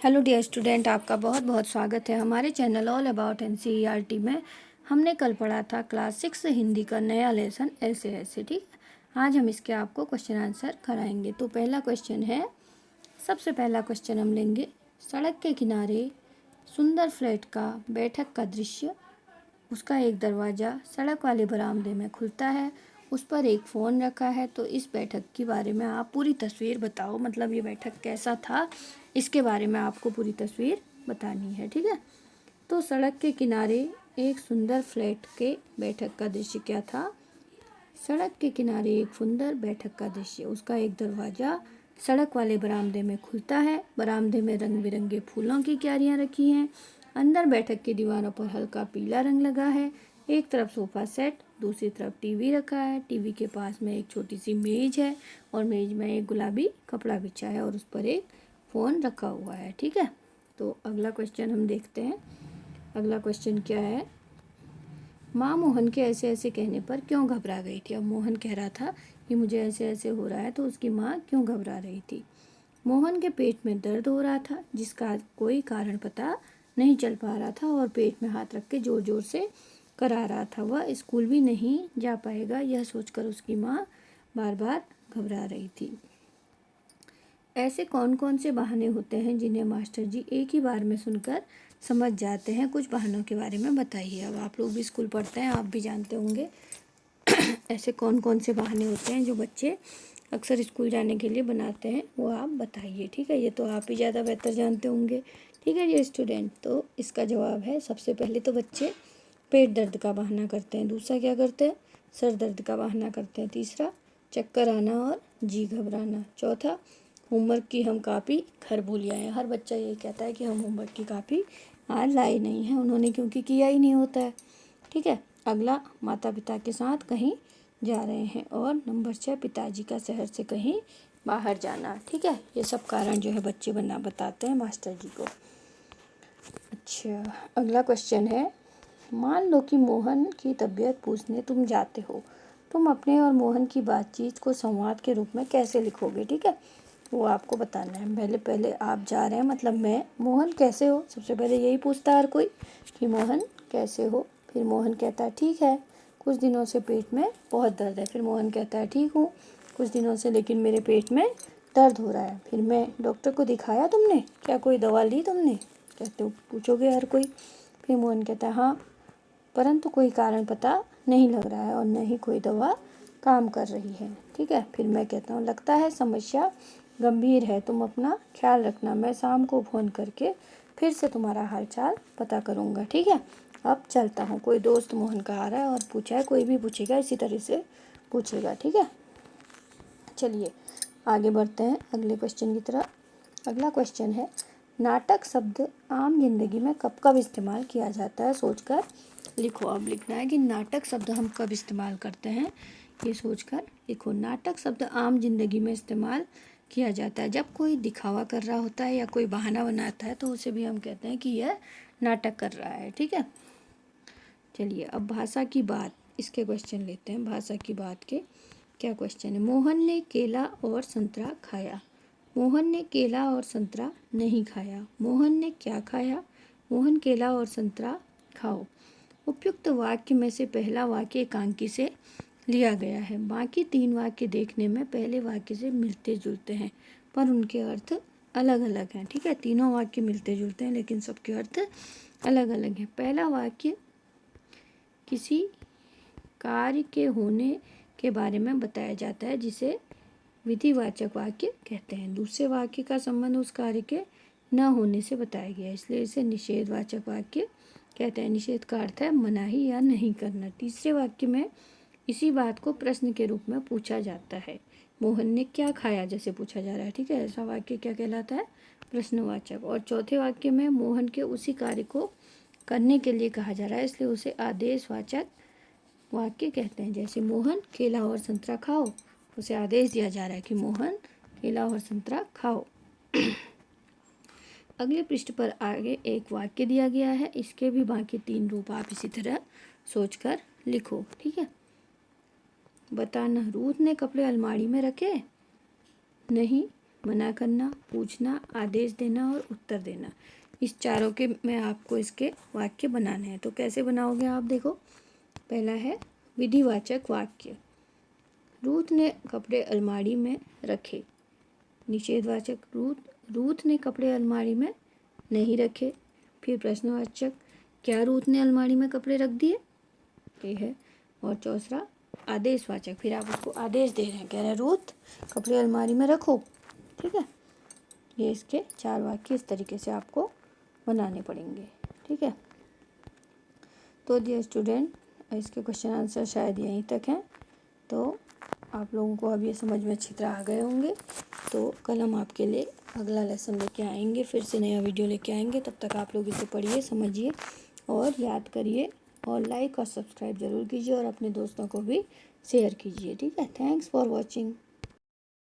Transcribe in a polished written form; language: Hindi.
हेलो डियर स्टूडेंट, आपका बहुत बहुत स्वागत है हमारे चैनल ऑल अबाउट एनसीईआरटी में। हमने कल पढ़ा था क्लास 6 हिंदी का नया लेसन ऐसे। ठीक है, आज हम इसके आपको क्वेश्चन आंसर कराएंगे। तो पहला क्वेश्चन है, सबसे पहला क्वेश्चन हम लेंगे, सड़क के किनारे सुंदर फ्लैट का बैठक का दृश्य, उसका एक दरवाज़ा सड़क वाले बरामदे में खुलता है, उस पर एक फ़ोन रखा है। तो इस बैठक के बारे में आप पूरी तस्वीर बताओ, मतलब ये बैठक कैसा था, इसके बारे में आपको पूरी तस्वीर बतानी है। ठीक है, तो सड़क के किनारे एक सुंदर फ्लैट के बैठक का दृश्य क्या था? सड़क के किनारे एक सुंदर बैठक का दृश्य, उसका एक दरवाज़ा सड़क वाले बरामदे में खुलता है, बरामदे में रंग बिरंगे फूलों की क्यारियाँ रखी हैं, अंदर बैठक की दीवारों पर हल्का पीला रंग लगा है, एक तरफ सोफ़ा सेट, दूसरी तरफ टीवी रखा है, टीवी के पास में एक छोटी सी मेज है और मेज में एक गुलाबी कपड़ा बिछा है और उस पर एक फ़ोन रखा हुआ है। ठीक है, तो अगला क्वेश्चन हम देखते हैं। अगला क्वेश्चन क्या है, माँ मोहन के ऐसे ऐसे कहने पर क्यों घबरा गई थी? अब मोहन कह रहा था कि मुझे ऐसे ऐसे हो रहा है, तो उसकी माँ क्यों घबरा रही थी? मोहन के पेट में दर्द हो रहा था, जिसका कोई कारण पता नहीं चल पा रहा था, और पेट में हाथ रख के जोर जोर से करा रहा था। वह स्कूल भी नहीं जा पाएगा, यह सोचकर उसकी माँ बार बार घबरा रही थी। ऐसे कौन कौन से बहाने होते हैं जिन्हें मास्टर जी एक ही बार में सुनकर समझ जाते हैं? कुछ बहानों के बारे में बताइए। अब आप लोग भी स्कूल पढ़ते हैं, आप भी जानते होंगे ऐसे कौन कौन से बहाने होते हैं जो बच्चे अक्सर स्कूल जाने के लिए बनाते हैं, वो आप बताइए। ठीक है, ये तो आप ही ज़्यादा बेहतर जानते होंगे। ठीक है ये स्टूडेंट, तो इसका जवाब है, सबसे पहले तो बच्चे पेट दर्द का बहाना करते हैं, दूसरा क्या करते हैं, सर दर्द का बहाना करते हैं, तीसरा चक्कर आना और जी घबराना, चौथा होमवर्क की हम कापी घर भूल आए हैं। हर बच्चा यही कहता है कि हम होमवर्क की कापी आज लाए नहीं हैं, उन्होंने क्योंकि किया ही नहीं होता है। ठीक है, अगला माता पिता के साथ कहीं जा रहे हैं, और नंबर 6 पिताजी का शहर से कहीं बाहर जाना। ठीक है, ये सब कारण जो है बच्चे बताते हैं मास्टर जी को। अच्छा, अगला क्वेश्चन है, मान लो कि मोहन की तबीयत पूछने तुम जाते हो, तुम अपने और मोहन की बातचीत को संवाद के रूप में कैसे लिखोगे? ठीक है, वो आपको बताना है। पहले आप जा रहे हैं, मतलब मैं, मोहन कैसे हो, सबसे पहले यही पूछता है हर कोई कि मोहन कैसे हो। फिर मोहन कहता है ठीक है, कुछ दिनों से पेट में बहुत दर्द है। फिर मोहन कहता है ठीक हूँ कुछ दिनों से, लेकिन मेरे पेट में दर्द हो रहा है। फिर मैं, डॉक्टर को दिखाया तुमने, क्या कोई दवा ली तुमने? कहते हो, पूछोगे हर कोई। फिर मोहन कहता है हाँ, परंतु कोई कारण पता नहीं लग रहा है और न ही कोई दवा काम कर रही है। ठीक है, फिर मैं कहता हूँ लगता है समस्या गंभीर है, तुम अपना ख्याल रखना, मैं शाम को फ़ोन करके फिर से तुम्हारा हाल चाल पता करूँगा। ठीक है, अब चलता हूँ। कोई दोस्त मोहन का आ रहा है और पूछा है, कोई भी पूछेगा इसी तरह से पूछेगा। ठीक है, चलिए आगे बढ़ते हैं अगले क्वेश्चन की तरफ। अगला क्वेश्चन है, नाटक शब्द आम जिंदगी में कब कब इस्तेमाल किया जाता है? सोचकर लिखो। अब लिखना है कि नाटक शब्द हम कब इस्तेमाल करते हैं, ये सोचकर लिखो। नाटक शब्द आम जिंदगी में इस्तेमाल किया जाता है जब कोई दिखावा कर रहा होता है या कोई बहाना बनाता है, तो उसे भी हम कहते हैं कि यह नाटक कर रहा है। ठीक है, चलिए अब भाषा की बात, इसके क्वेश्चन लेते हैं। भाषा की बात के क्या क्वेश्चन है, मोहन ने केला और संतरा खाया, मोहन ने केला और संतरा नहीं खाया, मोहन ने क्या खाया? मोहन केला और संतरा खाओ। उपयुक्त वाक्य में से पहला वाक्य एकांकी से लिया गया है, बाकी तीन वाक्य देखने में पहले वाक्य से मिलते जुलते हैं पर उनके अर्थ अलग अलग हैं। ठीक है, तीनों वाक्य मिलते जुलते हैं लेकिन सबके अर्थ अलग अलग हैं। पहला वाक्य किसी कार्य के होने के बारे में बताया जाता है, जिसे विधिवाचक वाक्य कहते हैं। दूसरे वाक्य का संबंध उस कार्य के न होने से बताया गया है, इसलिए इसे निषेधवाचक वाक्य कहते हैं। निषेध का अर्थ है मनाही या नहीं करना। तीसरे वाक्य में इसी बात को प्रश्न के रूप में पूछा जाता है, मोहन ने क्या खाया, जैसे पूछा जा रहा है। ठीक है, ऐसा वाक्य क्या कहलाता है? प्रश्नवाचक। और चौथे वाक्य में मोहन के उसी कार्य को करने के लिए कहा जा रहा है, इसलिए उसे आदेशवाचक वाक्य कहते हैं। जैसे मोहन केला और संतरा खाओ, उसे आदेश दिया जा रहा है कि मोहन केला और संतरा खाओ। अगले पृष्ठ पर आगे एक वाक्य दिया गया है, इसके भी बाकी तीन रूप आप इसी तरह सोचकर लिखो। ठीक है, बताना, रूथ ने कपड़े अलमारी में रखे? नहीं, मना करना, पूछना, आदेश देना और उत्तर देना। इस चारों के मैं आपको इसके वाक्य बनाने हैं। तो कैसे बनाओगे आप देखो। पहला है विधिवाचक वाक्य। रूथ ने कपड़े अलमारी में रखे। निषेधवाचक रूथ ने कपड़े अलमारी में नहीं रखे। फिर प्रश्नवाचक क्या रूथ ने अलमारी में कपड़े रख दिए, ये है। और चौथा आदेशवाचक, फिर आप उसको आदेश दे रहे हैं, कह रहे हैं रूथ कपड़े अलमारी में रखो। ठीक है, ये इसके 4 वाक्य इस तरीके से आपको बनाने पड़ेंगे। ठीक है, तो डियर स्टूडेंट, इसके क्वेश्चन आंसर शायद यहीं तक हैं। तो आप लोगों को अब ये समझ में अच्छी तरह आ गए होंगे। तो कल हम आपके लिए अगला लेसन लेके आएंगे, फिर से नया वीडियो लेके आएंगे। तब तक आप लोग इसे पढ़िए, समझिए और याद करिए, और लाइक और सब्सक्राइब ज़रूर कीजिए और अपने दोस्तों को भी शेयर कीजिए। ठीक है, थैंक्स फॉर वॉचिंग।